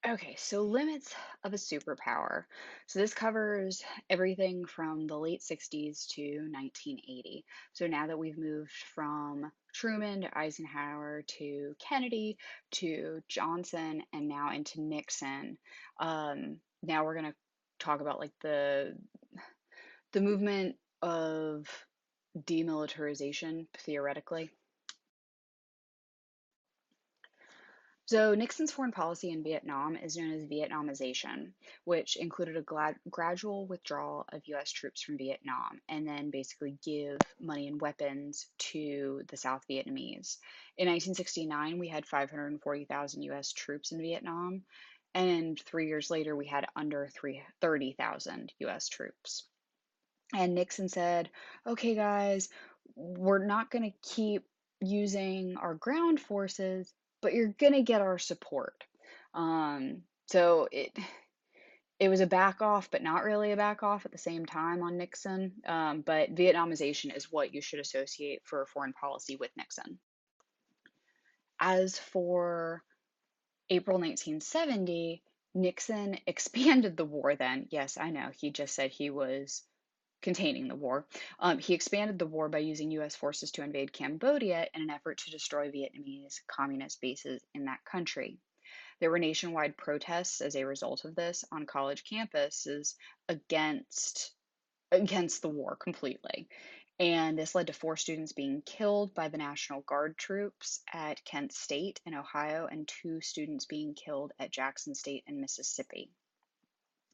Okay, so limits of a superpower. So this covers everything from the late 60s to 1980. So now that we've moved from Truman to Eisenhower to Kennedy to Johnson and now into Nixon, now we're going to talk about like the movement of demilitarization theoretically. So Nixon's foreign policy in Vietnam is known as Vietnamization, which included a gradual withdrawal of US troops from Vietnam and then basically give money and weapons to the South Vietnamese. In 1969, we had 540,000 US troops in Vietnam, and 3 years later, we had under 30,000 US troops. And Nixon said, okay, guys, we're not going to keep using our ground forces, but you're going to get our support. So it was a back off, but not really a back off at the same time on Nixon. But Vietnamization is what you should associate for foreign policy with Nixon. As for April 1970, Nixon expanded the war then. Yes, I know, he just said he was containing the war. He expanded the war by using US forces to invade Cambodia in an effort to destroy Vietnamese communist bases in that country. There were nationwide protests as a result of this on college campuses against against the war completely. And this led to 4 students being killed by the National Guard troops at Kent State in Ohio and 2 students being killed at Jackson State in Mississippi.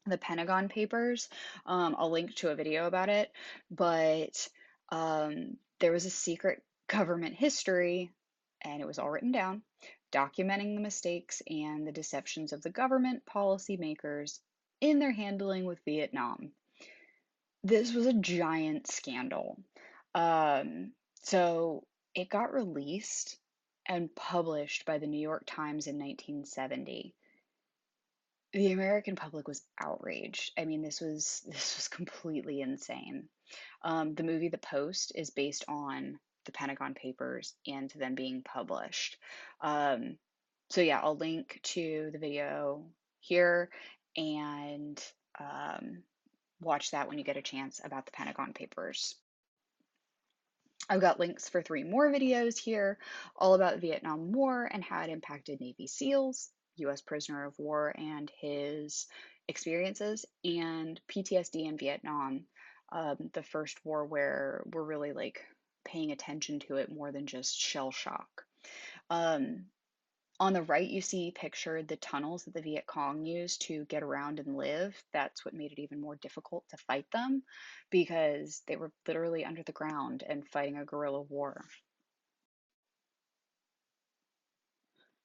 The Pentagon Papers. I'll link to a video about it, but there was a secret government history, and it was all written down, documenting the mistakes and the deceptions of the government policymakers in their handling with Vietnam. This was a giant scandal. Um, so it got released and published by the New York Times in 1970. The American public was outraged. I mean, this was completely insane. The movie The Post is based on the Pentagon Papers and them being published. Um, so yeah, I'll link to the video here and um, watch that when you get a chance about the Pentagon Papers. I've got links for 3 more videos here, all about the Vietnam War and how it impacted Navy SEALs, US prisoner of war, and his experiences, and PTSD in Vietnam, the first war where we're really like paying attention to it more than just shell shock. Um, on the right, you see pictured the tunnels that the Viet Cong used to get around and live. That's what made it even more difficult to fight them because they were literally under the ground and fighting a guerrilla war.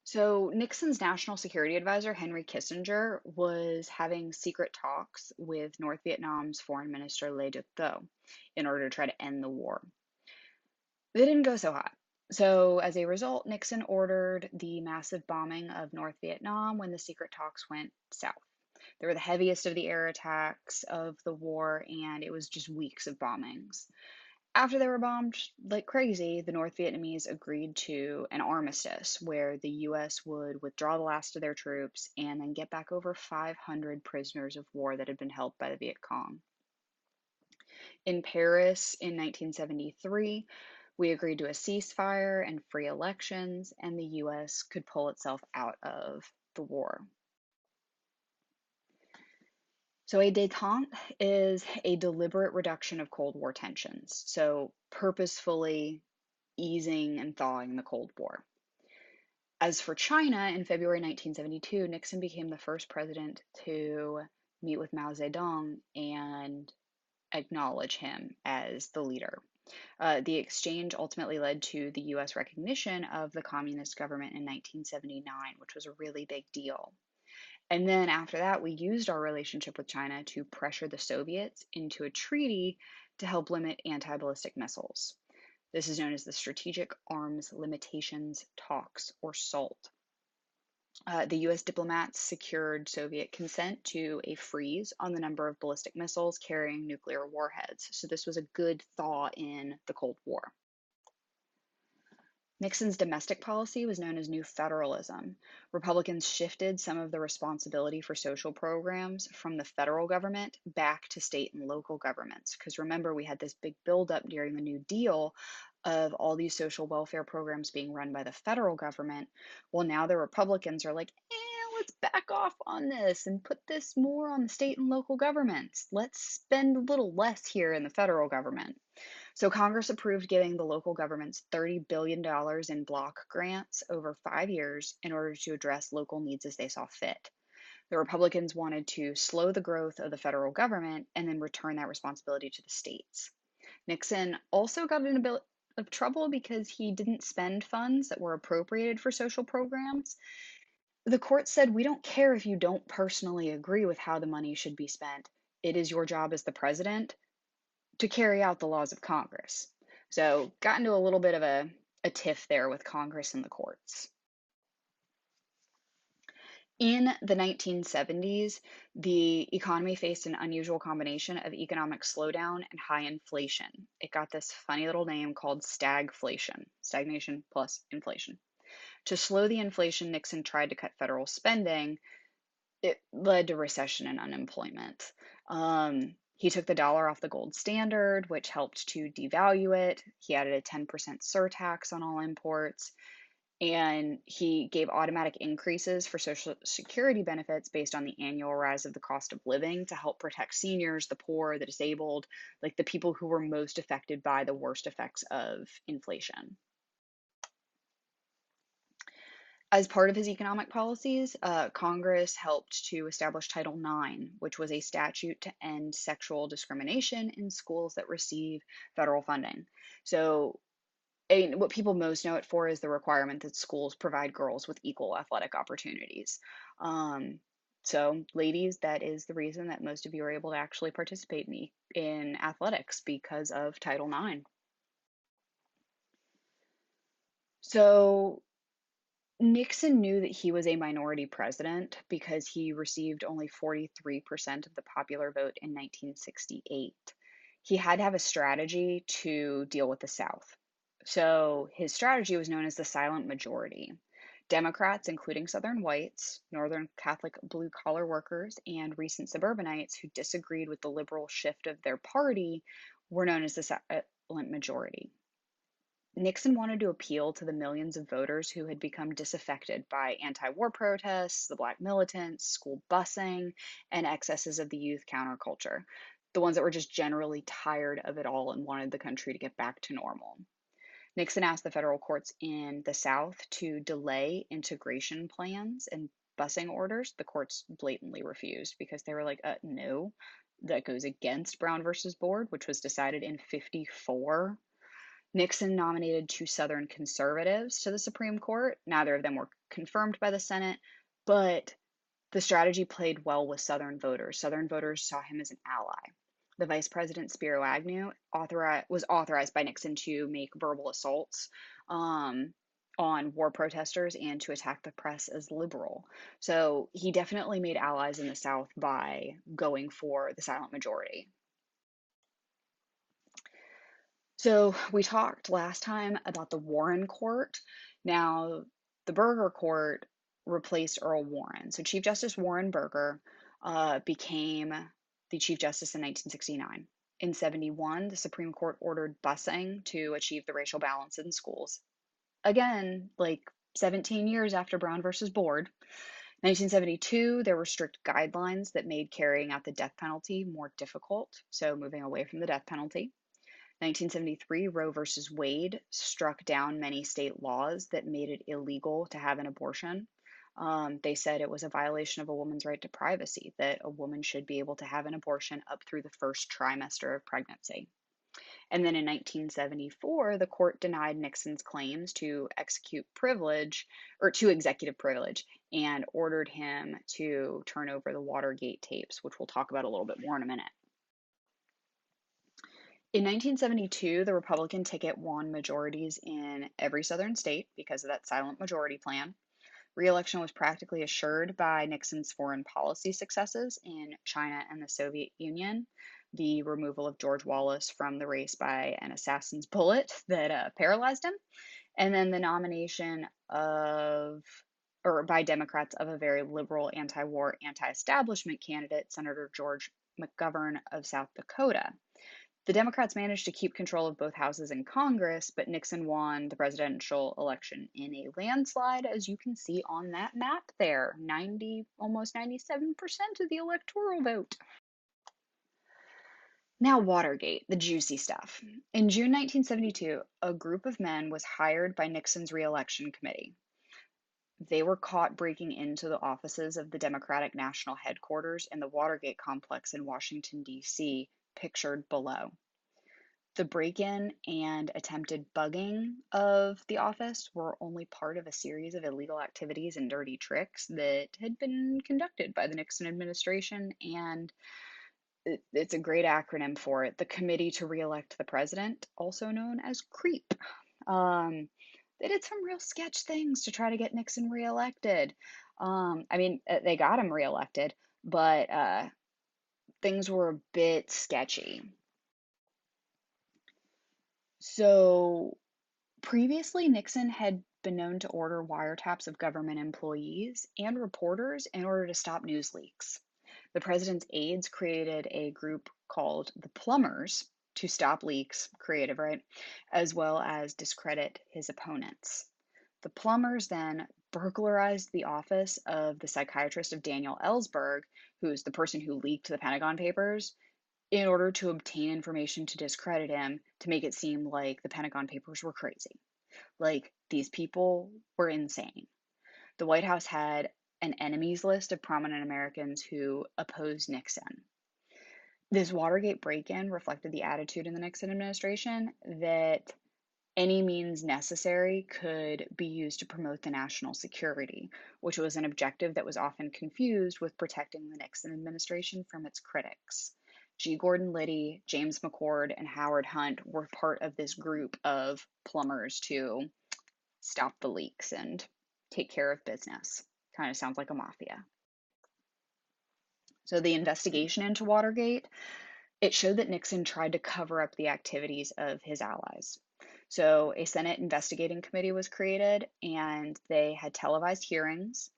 So, Nixon's national security advisor, Henry Kissinger, was having secret talks with North Vietnam's foreign minister, Le Duc Tho, in order to try to end the war. They didn't go so hot. So, as a result, Nixon ordered the massive bombing of North Vietnam when the secret talks went south. They were the heaviest of the air attacks of the war, and it was just weeks of bombings. After they were bombed like crazy, the North Vietnamese agreed to an armistice where the US would withdraw the last of their troops and then get back over 500 prisoners of war that had been held by the Viet Cong. In Paris in 1973, we agreed to a ceasefire and free elections, and the US could pull itself out of the war. So, a détente is a deliberate reduction of Cold War tensions, so purposefully easing and thawing the Cold War. As for China, in February 1972, Nixon became the first president to meet with Mao Zedong and acknowledge him as the leader. The exchange ultimately led to the US recognition of the communist government in 1979, which was a really big deal. And then after that, we used our relationship with China to pressure the Soviets into a treaty to help limit anti ballistic missiles. This is known as the Strategic Arms Limitations Talks, or SALT. The US diplomats secured Soviet consent to a freeze on the number of ballistic missiles carrying nuclear warheads. So this was a good thaw in the Cold War. Nixon's domestic policy was known as New Federalism. Republicans shifted some of the responsibility for social programs from the federal government back to state and local governments. Because remember, we had this big buildup during the New Deal of all these social welfare programs being run by the federal government. Well, now the Republicans are like, let's back off on this and put this more on the state and local governments. Let's spend a little less here in the federal government. So Congress approved giving the local governments $30 billion in block grants over 5 years in order to address local needs as they saw fit. The Republicans wanted to slow the growth of the federal government and then return that responsibility to the states. Nixon also got in a bit of trouble because he didn't spend funds that were appropriated for social programs. The court said, we don't care if you don't personally agree with how the money should be spent. It is your job as the president to carry out the laws of Congress. So, got into a little bit of a tiff there with Congress and the courts. In the 1970s, the economy faced an unusual combination of economic slowdown and high inflation. It got this funny little name called stagflation, stagnation plus inflation. To slow the inflation, Nixon tried to cut federal spending. It led to recession and unemployment. He took the dollar off the gold standard, which helped to devalue it. He added a 10% surtax on all imports, and he gave automatic increases for Social Security benefits based on the annual rise of the cost of living to help protect seniors, the poor, the disabled, like the people who were most affected by the worst effects of inflation. As part of his economic policies, Congress helped to establish Title IX, which was a statute to end sexual discrimination in schools that receive federal funding. So, what people most know it for is the requirement that schools provide girls with equal athletic opportunities. Um, so, ladies, that is the reason that most of you are able to actually participate in athletics because of Title IX. So, Nixon knew that he was a minority president because he received only 43% of the popular vote in 1968. He had to have a strategy to deal with the South. So his strategy was known as the silent majority. Democrats, including Southern whites, Northern Catholic blue collar workers, and recent suburbanites who disagreed with the liberal shift of their party, were known as the silent majority. Nixon wanted to appeal to the millions of voters who had become disaffected by anti war protests, the black militants, school busing, and excesses of the youth counterculture. The ones that were just generally tired of it all and wanted the country to get back to normal. Nixon asked the federal courts in the South to delay integration plans and busing orders. The courts blatantly refused because they were like, no, that goes against Brown versus Board, which was decided in 54. Nixon nominated two Southern conservatives to the Supreme Court. Neither of them were confirmed by the Senate, but the strategy played well with Southern voters. Southern voters saw him as an ally. The Vice President, Spiro Agnew, was authorized by Nixon to make verbal assaults on war protesters and to attack the press as liberal. So he definitely made allies in the South by going for the silent majority. So we talked last time about the Warren Court. Now, the Burger Court replaced Earl Warren. So Chief Justice Warren Burger became the Chief Justice in 1969. In 71, the Supreme Court ordered busing to achieve the racial balance in schools. Again, like 17 years after Brown versus Board. 1972, there were strict guidelines that made carrying out the death penalty more difficult, so moving away from the death penalty. 1973, Roe versus Wade struck down many state laws that made it illegal to have an abortion. They said it was a violation of a woman's right to privacy, that a woman should be able to have an abortion up through the first trimester of pregnancy. And then in 1974, the court denied Nixon's claims to executive privilege and ordered him to turn over the Watergate tapes, which we'll talk about a little bit more in a minute. In 1972, the Republican ticket won majorities in every southern state because of that silent majority plan. Re-election was practically assured by Nixon's foreign policy successes in China and the Soviet Union, the removal of George Wallace from the race by an assassin's bullet that paralyzed him, And then the nomination of, or by Democrats, of a very liberal anti war, anti establishment candidate, Senator George McGovern of South Dakota. The Democrats managed to keep control of both houses in Congress, but Nixon won the presidential election in a landslide, as you can see on that map there. Almost 97% of the electoral vote. Now, Watergate, the juicy stuff. In June 1972, a group of men was hired by Nixon's reelection committee. They were caught breaking into the offices of the Democratic National Headquarters in the Watergate complex in Washington, D.C., pictured below. The break-in and attempted bugging of the office were only part of a series of illegal activities and dirty tricks that had been conducted by the Nixon administration, and it's a great acronym for it, the Committee to Re-elect the President, also known as CREEP. They did some real sketch things to try to get Nixon reelected. They got him reelected, but things were a bit sketchy. So previously, Nixon had been known to order wiretaps of government employees and reporters in order to stop news leaks. The president's aides created a group called the Plumbers to stop leaks, creative, right? As well as discredit his opponents. The Plumbers then burglarized the office of the psychiatrist of Daniel Ellsberg, who's the person who leaked the Pentagon Papers, in order to obtain information to discredit him, to make it seem like the Pentagon Papers were crazy. Like, these people were insane. The White House had an enemies list of prominent Americans who opposed Nixon. This Watergate break in reflected the attitude in the Nixon administration that any means necessary could be used to promote the national security, which was an objective that was often confused with protecting the Nixon administration from its critics. G. Gordon Liddy, James McCord, and Howard Hunt were part of this group of plumbers to stop the leaks and take care of business. Kind of sounds like a mafia. So the investigation into Watergate, it showed that Nixon tried to cover up the activities of his allies. So a Senate investigating committee was created, and they had televised hearings,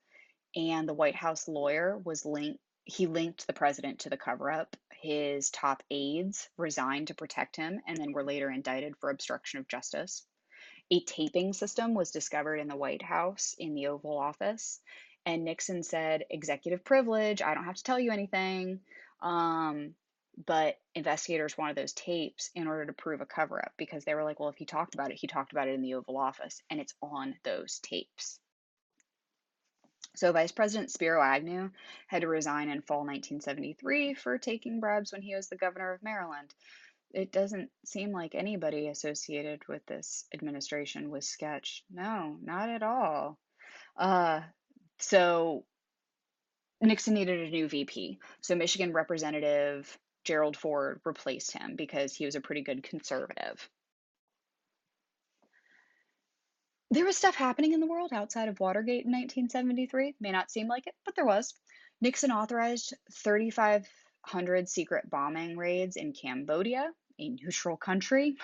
and the White House lawyer was linked the president to the cover up. His top aides resigned to protect him and then were later indicted for obstruction of justice. A taping system was discovered in the White House in the Oval Office, and Nixon said, executive privilege, I don't have to tell you anything. But investigators wanted those tapes in order to prove a cover up, because they were like, well, if he talked about it in the Oval Office, and it's on those tapes. So Vice President Spiro Agnew had to resign in fall 1973 for taking bribes when he was the governor of Maryland. It doesn't seem like anybody associated with this administration was sketch. No, not at all. Uh, so Nixon needed a new VP. So Michigan Representative Gerald Ford replaced him because he was a pretty good conservative. There was stuff happening in the world outside of Watergate in 1973. May not seem like it, but there was. Nixon authorized 3,500 secret bombing raids in Cambodia, a neutral country.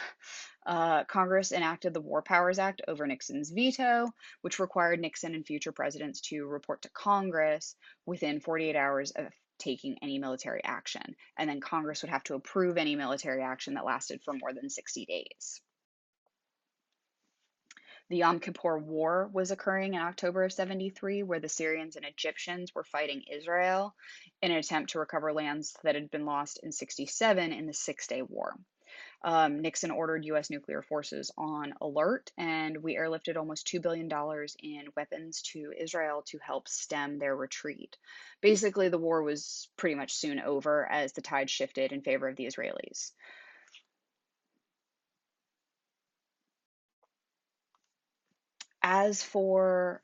Congress enacted the War Powers Act over Nixon's veto, which required Nixon and future presidents to report to Congress within 48 hours of taking any military action. And then Congress would have to approve any military action that lasted for more than 60 days. The Yom Kippur War was occurring in October of 73, where the Syrians and Egyptians were fighting Israel in an attempt to recover lands that had been lost in 67 in the Six-Day War. Nixon ordered U.S. nuclear forces on alert, and we airlifted almost $2 billion in weapons to Israel to help stem their retreat. Basically, the war was pretty much soon over as the tide shifted in favor of the Israelis. As for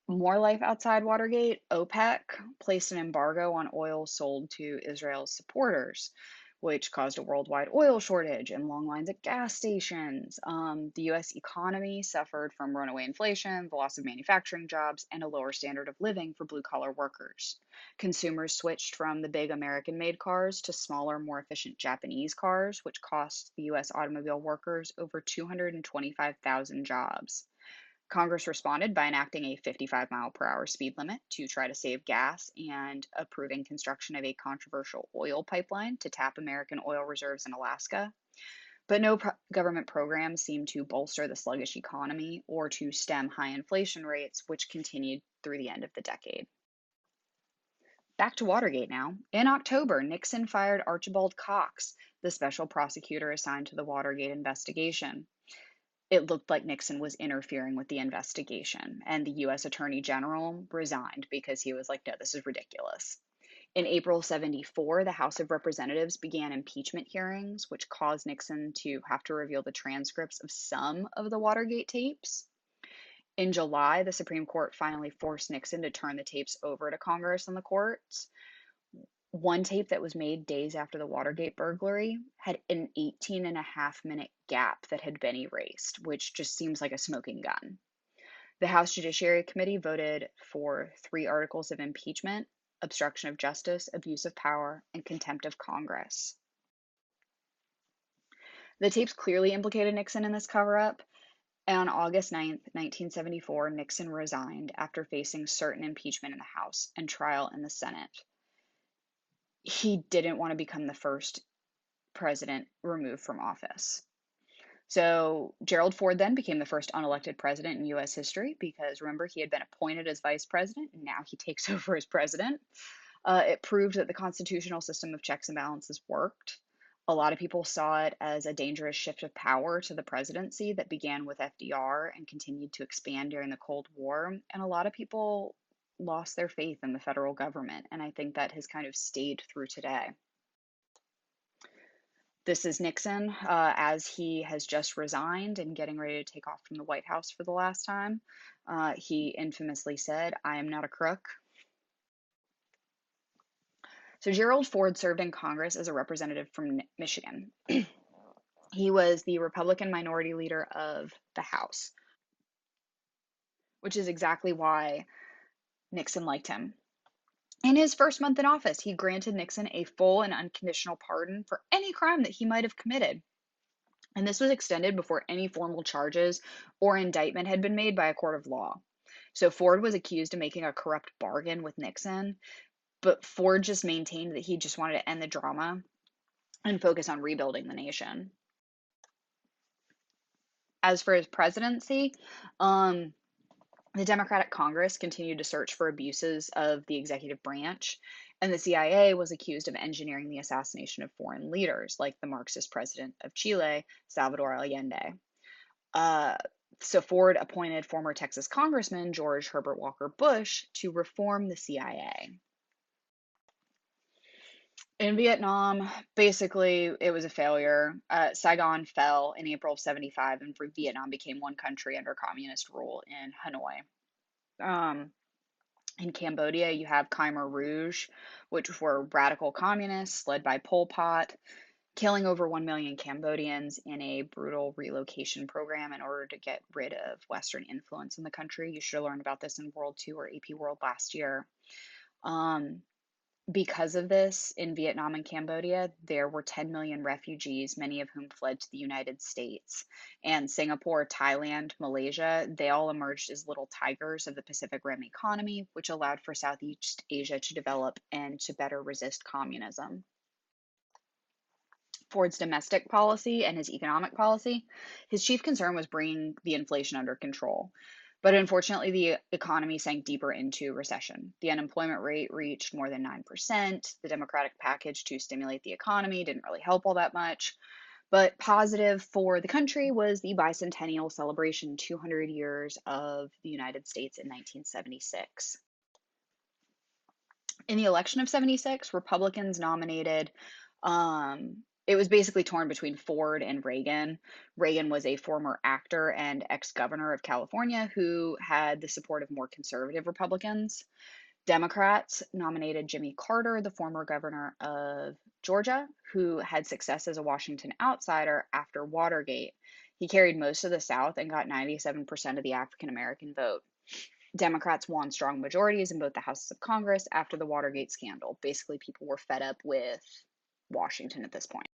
more life outside Watergate, OPEC placed an embargo on oil sold to Israel's supporters, which caused a worldwide oil shortage and long lines at gas stations. The US economy suffered from runaway inflation, the loss of manufacturing jobs, and a lower standard of living for blue collar workers. Consumers switched from the big American made cars to smaller, more efficient Japanese cars, which cost the US automobile workers over 225,000 jobs. Congress responded by enacting a 55-mile-per-hour speed limit to try to save gas and approving construction of a controversial oil pipeline to tap American oil reserves in Alaska. But no government programs seemed to bolster the sluggish economy or to stem high inflation rates, which continued through the end of the decade. Back to Watergate now. In October, Nixon fired Archibald Cox, the special prosecutor assigned to the Watergate investigation. It looked like Nixon was interfering with the investigation, and the US Attorney General resigned because he was like, no, this is ridiculous. In April 74, the House of Representatives began impeachment hearings, which caused Nixon to have to reveal the transcripts of some of the Watergate tapes. In July, the Supreme Court finally forced Nixon to turn the tapes over to Congress and the courts. One tape that was made days after the Watergate burglary had an 18-and-a-half-minute gap that had been erased, which just seems like a smoking gun. The House Judiciary Committee voted for 3 articles of impeachment: obstruction of justice, abuse of power, and contempt of Congress. The tapes clearly implicated Nixon in this cover-up, and on August 9th, 1974, Nixon resigned after facing certain impeachment in the House and trial in the Senate. He didn't want to become the first president removed from office. So Gerald Ford then became the first unelected president in US history because remember, he had been appointed as vice president and now he takes over as president. It proved that the constitutional system of checks and balances worked. A lot of people saw it as a dangerous shift of power to the presidency that began with FDR and continued to expand during the Cold War. And a lot of people lost their faith in the federal government. And I think that has kind of stayed through today. This is Nixon as he has just resigned and getting ready to take off from the White House for the last time. He infamously said, "I am not a crook." So Gerald Ford served in Congress as a representative from Michigan. He was the Republican minority leader of the House, which is exactly why Nixon liked him. In his first month in office, he granted Nixon a full and unconditional pardon for any crime that he might have committed. And this was extended before any formal charges or indictment had been made by a court of law. So Ford was accused of making a corrupt bargain with Nixon, but Ford just maintained that he just wanted to end the drama and focus on rebuilding the nation. As for his presidency, the Democratic Congress continued to search for abuses of the executive branch, and the CIA was accused of engineering the assassination of foreign leaders, like the Marxist president of Chile, Salvador Allende. So Ford appointed former Texas Congressman George Herbert Walker Bush to reform the CIA. In Vietnam, basically, it was a failure. Saigon fell in April of 75, and Vietnam became one country under communist rule in Hanoi. In Cambodia, you have Khmer Rouge, which were radical communists led by Pol Pot, killing over 1 million Cambodians in a brutal relocation program in order to get rid of Western influence in the country. You should have learned about this in World II or AP World last year. Because of this, in Vietnam and Cambodia, there were 10 million refugees, many of whom fled to the United States. And Singapore, Thailand, Malaysia, they all emerged as little tigers of the Pacific Rim economy, which allowed for Southeast Asia to develop and to better resist communism. Ford's domestic policy and his economic policy, his chief concern was bringing the inflation under control. But unfortunately, the economy sank deeper into recession. The unemployment rate reached more than 9%. The Democratic package to stimulate the economy didn't really help all that much. But positive for the country was the bicentennial celebration, 200 years of the United States in 1976. In the election of 76, Republicans nominated it was basically torn between Ford and Reagan. Reagan was a former actor and ex-governor of California who had the support of more conservative Republicans. Democrats nominated Jimmy Carter, the former governor of Georgia, who had success as a Washington outsider after Watergate. He carried most of the South and got 97% of the African American vote. Democrats won strong majorities in both the houses of Congress after the Watergate scandal. Basically, people were fed up with Washington at this point.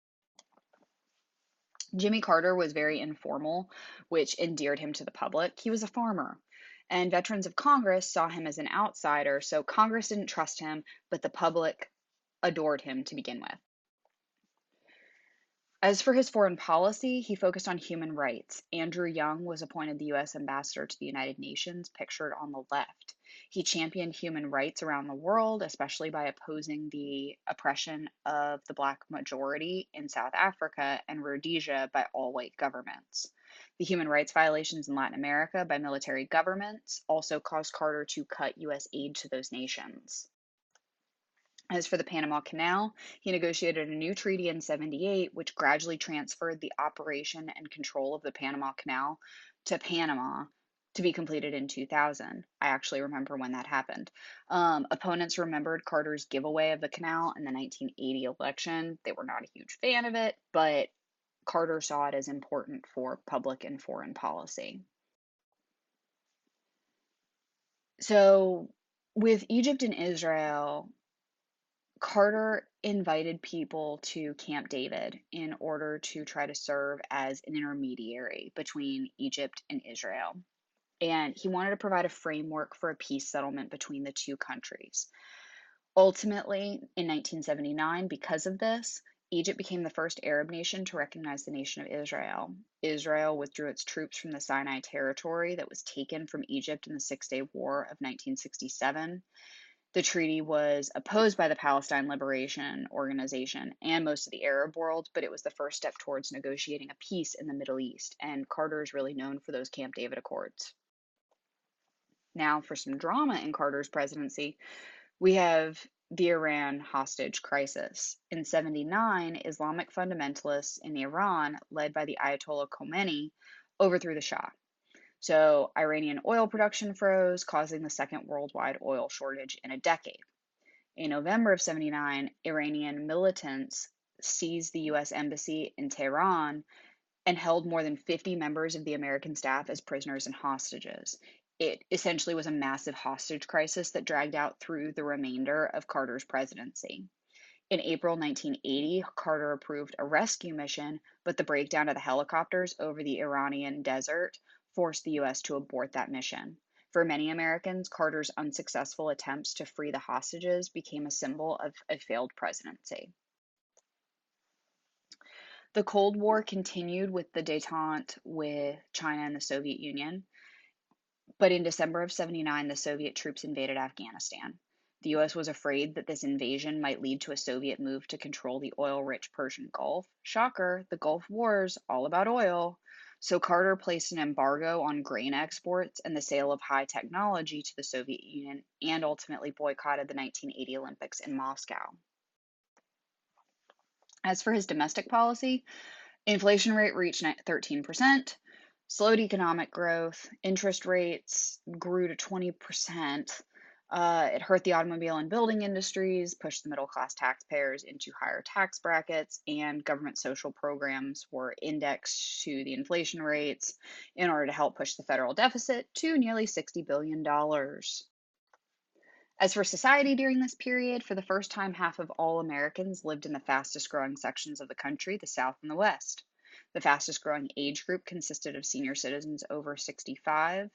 Jimmy Carter was very informal, which endeared him to the public. He was a farmer, and veterans of Congress saw him as an outsider, so Congress didn't trust him, but the public adored him to begin with. As for his foreign policy, he focused on human rights. Andrew Young was appointed the U.S. ambassador to the United Nations, pictured on the left. He championed human rights around the world, especially by opposing the oppression of the Black majority in South Africa and Rhodesia by all white governments. The human rights violations in Latin America by military governments also caused Carter to cut U.S. aid to those nations. As for the Panama Canal, he negotiated a new treaty in 78, which gradually transferred the operation and control of the Panama Canal to Panama to be completed in 2000. I actually remember when that happened. Opponents remembered Carter's giveaway of the canal in the 1980 election. They were not a huge fan of it, but Carter saw it as important for public and foreign policy. So, with Egypt and Israel, Carter invited people to Camp David in order to try to serve as an intermediary between Egypt and Israel. And he wanted to provide a framework for a peace settlement between the two countries. Ultimately, in 1979, because of this, Egypt became the first Arab nation to recognize the nation of Israel. Israel withdrew its troops from the Sinai Territory that was taken from Egypt in the Six-Day War of 1967. The treaty was opposed by the Palestine Liberation Organization and most of the Arab world, but it was the first step towards negotiating a peace in the Middle East, and Carter is really known for those Camp David Accords. Now, for some drama in Carter's presidency, we have the Iran hostage crisis. In 79, Islamic fundamentalists in Iran, led by the Ayatollah Khomeini, overthrew the Shah. So, Iranian oil production froze, causing the second worldwide oil shortage in a decade. In November of 79, Iranian militants seized the U.S. Embassy in Tehran and held more than 50 members of the American staff as prisoners and hostages. It essentially was a massive hostage crisis that dragged out through the remainder of Carter's presidency. In April 1980, Carter approved a rescue mission, but the breakdown of the helicopters over the Iranian desert forced the U.S. to abort that mission. For many Americans, Carter's unsuccessful attempts to free the hostages became a symbol of a failed presidency. The Cold War continued with the détente with China and the Soviet Union, but in December of 79, the Soviet troops invaded Afghanistan. The U.S. was afraid that this invasion might lead to a Soviet move to control the oil-rich Persian Gulf. Shocker, the Gulf War's all about oil. So Carter placed an embargo on grain exports and the sale of high technology to the Soviet Union, and ultimately boycotted the 1980 Olympics in Moscow. As for his domestic policy, inflation rate reached 13%, slowed economic growth, interest rates grew to 20%. It hurt the automobile and building industries, pushed the middle class taxpayers into higher tax brackets, and government social programs were indexed to the inflation rates in order to help push the federal deficit to nearly $60 billion. As for society during this period, for the first time, half of all Americans lived in the fastest growing sections of the country, the South and the West. The fastest growing age group consisted of senior citizens over 65,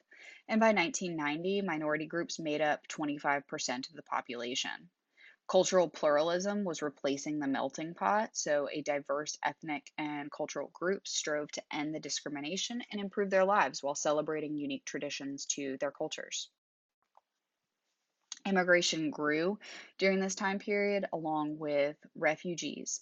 and by 1990, minority groups made up 25% of the population. Cultural pluralism was replacing the melting pot, so a diverse ethnic and cultural group strove to end the discrimination and improve their lives while celebrating unique traditions to their cultures. Immigration grew during this time period along with refugees.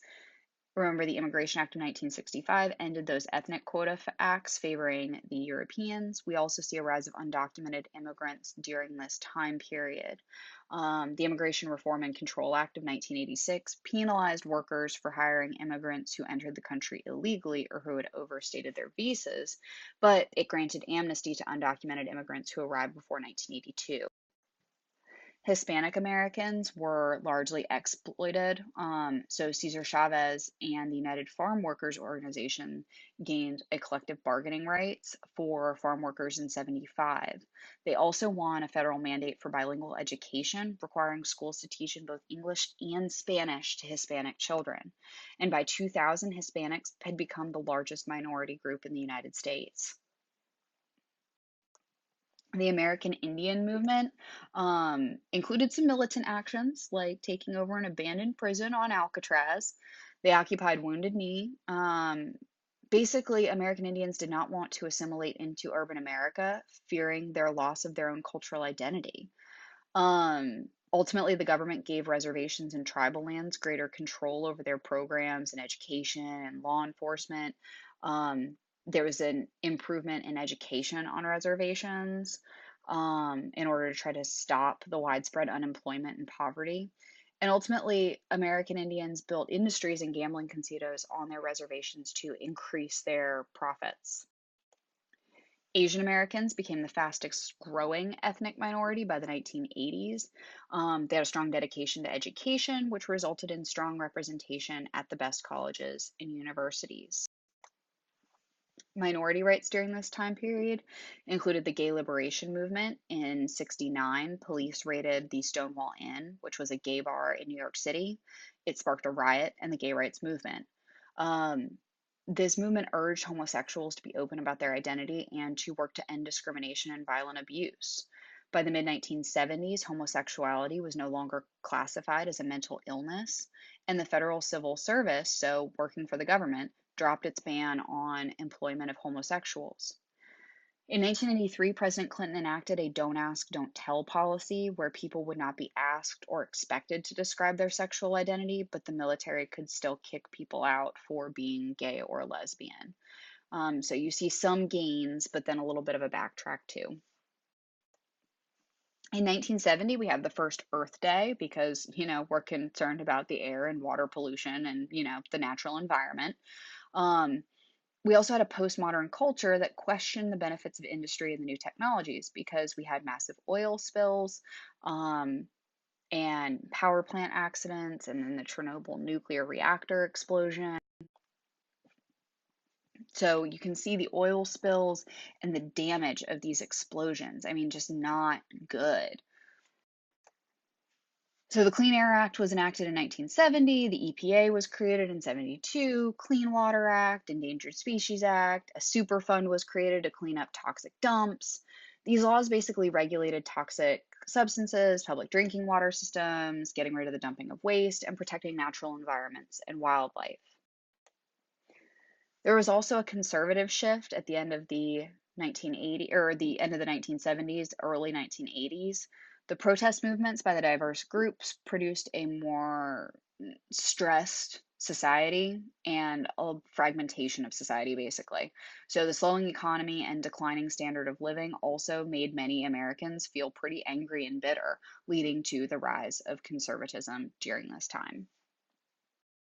Remember, the Immigration Act of 1965 ended those ethnic quota acts favoring the Europeans. We also see a rise of undocumented immigrants during this time period. The Immigration Reform and Control Act of 1986 penalized workers for hiring immigrants who entered the country illegally or who had overstayed their visas, but it granted amnesty to undocumented immigrants who arrived before 1982. Hispanic Americans were largely exploited. So Cesar Chavez and the United Farm Workers Organization gained a collective bargaining rights for farm workers in 75. They also won a federal mandate for bilingual education, requiring schools to teach in both English and Spanish to Hispanic children. And by 2000, Hispanics had become the largest minority group in the United States. The American Indian movement included some militant actions like taking over an abandoned prison on Alcatraz. They occupied Wounded Knee. Basically, American Indians did not want to assimilate into urban America, fearing their loss of their own cultural identity. Ultimately, the government gave reservations and tribal lands greater control over their programs and education and law enforcement. Um, there was an improvement in education on reservations in order to try to stop the widespread unemployment and poverty. And ultimately, American Indians built industries and gambling casinos on their reservations to increase their profits. Asian Americans became the fastest growing ethnic minority by the 1980s. They had a strong dedication to education, which resulted in strong representation at the best colleges and universities. Minority rights during this time period included the gay liberation movement. In 69, police raided the Stonewall Inn, which was a gay bar in New York City. It sparked a riot and the gay rights movement. Um, this movement urged homosexuals to be open about their identity and to work to end discrimination and violent abuse. By the mid 1970s, homosexuality was no longer classified as a mental illness, and the Federal Civil Service, so working for the government, dropped its ban on employment of homosexuals. In 1993, President Clinton enacted a don't ask, don't tell policy where people would not be asked or expected to describe their sexual identity, but the military could still kick people out for being gay or lesbian. So you see some gains, but then a little bit of a backtrack too. In 1970, we had the first Earth Day because, we're concerned about the air and water pollution and, the natural environment. Um, we also had a postmodern culture that questioned the benefits of industry and the new technologies because we had massive oil spills um, and power plant accidents and then the Chernobyl nuclear reactor explosion. So you can see the oil spills and the damage of these explosions. I mean, just not good. So the Clean Air Act was enacted in 1970, the EPA was created in 72, Clean Water Act, Endangered Species Act, a Superfund was created to clean up toxic dumps. These laws basically regulated toxic substances, public drinking water systems, getting rid of the dumping of waste, and protecting natural environments and wildlife. There was also a conservative shift at the end of the 1980 or the end of the 1970s, early 1980s. The protest movements by the diverse groups produced a more stressed society and a fragmentation of society, basically. So, the slowing economy and declining standard of living also made many Americans feel pretty angry and bitter, leading to the rise of conservatism during this time.